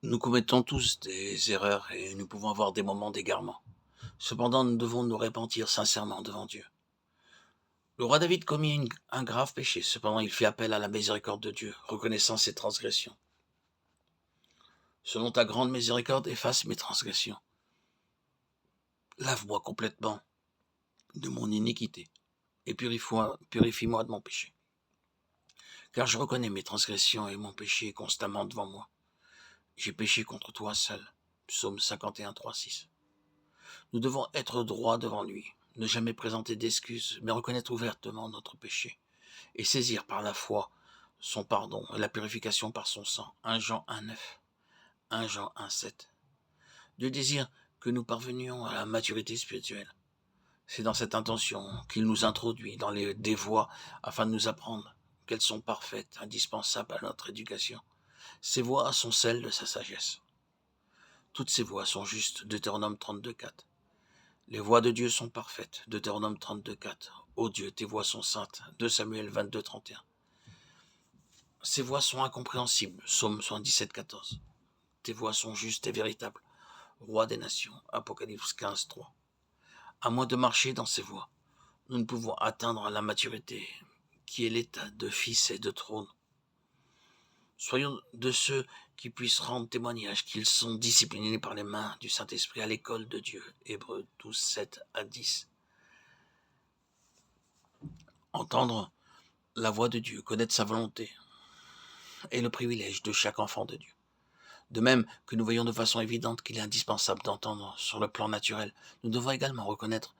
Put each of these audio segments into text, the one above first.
Nous commettons tous des erreurs et nous pouvons avoir des moments d'égarement. Cependant, nous devons nous repentir sincèrement devant Dieu. Le roi David commit un grave péché. Cependant, il fit appel à la miséricorde de Dieu, reconnaissant ses transgressions. Selon ta grande miséricorde, efface mes transgressions. Lave-moi complètement de mon iniquité et purifie-moi de mon péché. Car je reconnais mes transgressions et mon péché est constamment devant moi. J'ai péché contre toi seul. Psaume 51, 3, 6. Nous devons être droits devant lui, ne jamais présenter d'excuses, mais reconnaître ouvertement notre péché, et saisir par la foi son pardon et la purification par son sang. 1 Jean 1,9, 1 Jean 1,7. Dieu désire que nous parvenions à la maturité spirituelle. C'est dans cette intention qu'il nous introduit dans des voies afin de nous apprendre qu'elles sont parfaites, indispensables à notre éducation. Ces voies sont celles de sa sagesse. Toutes ces voies sont justes. Deutéronome 32,4. Les voies de Dieu sont parfaites. Deutéronome 32,4. Ô Dieu, tes voies sont saintes. 2 Samuel 22,31. Ces voies sont incompréhensibles. Psaume 77,14. Tes voies sont justes et véritables. Roi des nations. Apocalypse 15,3. À moins de marcher dans ces voies, nous ne pouvons atteindre la maturité, qui est l'état de fils et de trône. Soyons de ceux qui puissent rendre témoignage qu'ils sont disciplinés par les mains du Saint-Esprit à l'école de Dieu. Hébreux 12, 7 à 10. Entendre la voix de Dieu, connaître sa volonté, est le privilège de chaque enfant de Dieu. De même que nous voyons de façon évidente qu'il est indispensable d'entendre sur le plan naturel, nous devons également reconnaître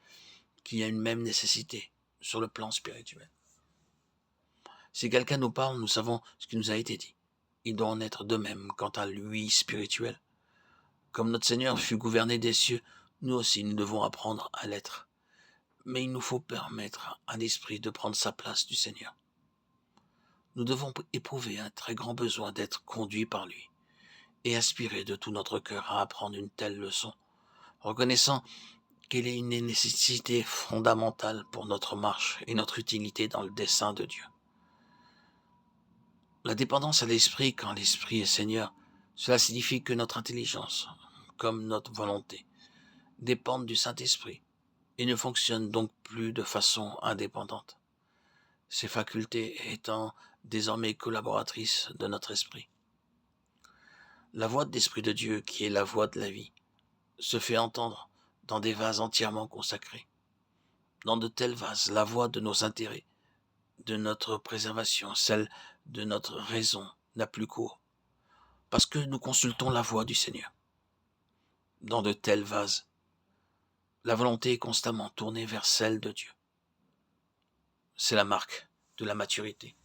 qu'il y a une même nécessité sur le plan spirituel. Si quelqu'un nous parle, nous savons ce qui nous a été dit. Il doit en être de même quant à lui spirituel. Comme notre Seigneur fut gouverné des cieux, nous aussi nous devons apprendre à l'être. Mais il nous faut permettre à l'Esprit de prendre sa place du Seigneur. Nous devons éprouver un très grand besoin d'être conduits par lui et aspirer de tout notre cœur à apprendre une telle leçon, reconnaissant qu'elle est une nécessité fondamentale pour notre marche et notre utilité dans le dessein de Dieu. La dépendance à l'Esprit quand l'Esprit est Seigneur, cela signifie que notre intelligence, comme notre volonté, dépendent du Saint-Esprit et ne fonctionnent donc plus de façon indépendante, ces facultés étant désormais collaboratrices de notre esprit. La voix de l'Esprit de Dieu, qui est la voix de la vie, se fait entendre dans des vases entièrement consacrés. Dans de tels vases, la voix de nos intérêts, de notre préservation, celle de notre raison n'a plus cours, parce que nous consultons la voix du Seigneur. Dans de tels vases, la volonté est constamment tournée vers celle de Dieu. C'est la marque de la maturité.